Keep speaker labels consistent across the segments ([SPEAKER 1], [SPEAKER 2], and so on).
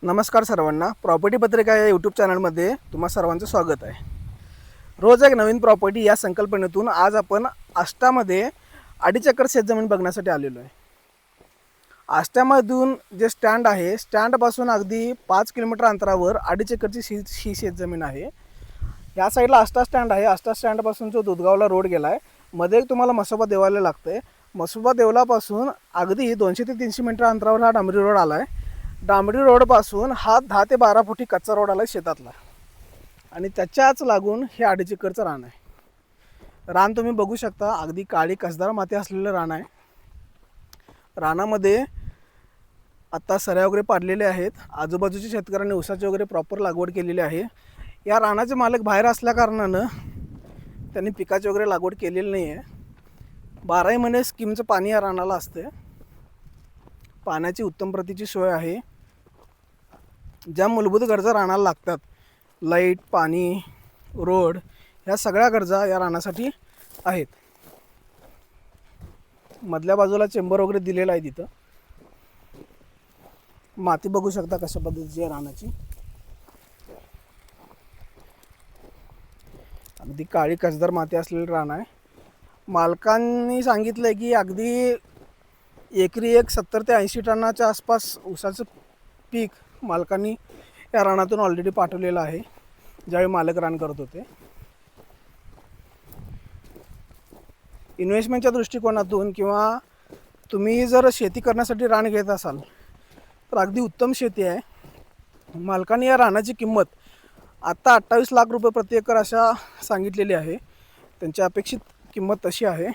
[SPEAKER 1] नमस्कार सर्वांना. प्रॉपर्टी पत्रिका या यूट्यूब चॅनलमध्ये तुम्हा सर्वांचं स्वागत आहे. रोज एक नवीन प्रॉपर्टी या संकल्पनेतून आज आपण आष्टामध्ये 2.5 एकर शेतजमीन बघण्यासाठी आलेलो आहे. आष्टामधून जे स्टँड आहे, स्टँडपासून अगदी 5 किलोमीटर अंतरावर 2.5 एकरची ही शेतजमीन आहे. या साईडला आष्टा स्टँड आहे. आष्टा स्टँडपासून जो दुधगावला रोड गेला आहे, मध्ये तुम्हाला मसोबा देवाला लागतं आहे. मसोबा देवलापासून अगदी 200 ते 300 मीटर अंतरावर हा डांबरी रोड आला आहे. डांबरी रोडपासून हा 10 ते 12 फुटी कच्चा रोड आला शेतातला आणि त्याच्याच लागून हे 2.5 एकरचं रान आहे. रान तुम्ही बघू शकता, अगदी काळी कसदार माती असलेलं रान आहे. रानामध्ये आता सऱ्या वगैरे पाडलेले आहेत. आजूबाजूच्या शेतकऱ्यांनी ऊसाची वगैरे प्रॉपर लागवड केलेली आहे. या रानाचे मालक बाहेर असल्या कारणानं त्यांनी पिकाची वगैरे लागवड केलेली नाही आहे. 12 महिने स्कीमचं पाणी या रानाला असते. पाण्याची उत्तम प्रतीची सोय आहे. ज्या मूलभूत गरजा रानाला लागतात, लाईट, पाणी, रोड, ह्या सगळ्या गरजा या रानासाठी आहेत. मधल्या बाजूला चेंबर वगैरे दिलेला आहे. तिथं माती बघू शकता कशा पद्धतीची आहे रानाची. अगदी काळी कसदार माती असलेली रान आहे. मालकांनी सांगितलं आहे की अगदी एकरी 70 ते 80 टनाच्या आसपास ऊसाचं पीक मालकांनी या रानातून ऑलरेडी पाठवलेलं आहे ज्यावेळी मालक रान करत होते. इन्व्हेस्टमेंटच्या दृष्टिकोनातून किंवा तुम्ही जर शेती करण्यासाठी रान घेत असाल तर अगदी उत्तम शेती आहे. मालकांनी या रानाची किंमत आत्ता 28 लाख रुपये प्रति एकर अशा सांगितलेली आहे. त्यांची अपेक्षित किंमत तशी आहे.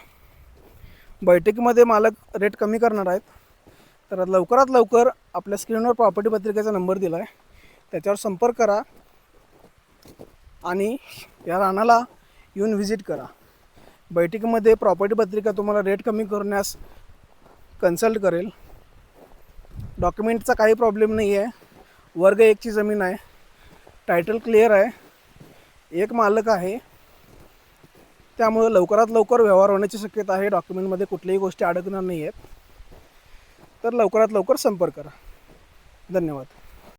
[SPEAKER 1] बैठकीमध्ये मालक रेट कमी करणार आहेत. तर लवकरात लवकर आपल्या स्क्रीनवर प्रॉपर्टी पत्रिकेचा नंबर दिला आहे, त्याच्यावर संपर्क करा आणि या रानाला येऊन व्हिजिट करा. बैठकीमध्ये प्रॉपर्टी पत्रिका तुम्हाला रेट कमी करण्यास कन्सल्ट करेल. डॉक्युमेंटचा काही प्रॉब्लेम नाही आहे. वर्ग 1ची जमीन आहे. टायटल क्लिअर आहे. एक मालक आहे. त्यामुळे लवकरात लवकर व्यवहार होण्याची शक्यता आहे. डॉक्युमेंटमध्ये कुठल्याही गोष्टी अडकणार नाही आहेत. तर लवकरात लवकर संपर्क करा. धन्यवाद.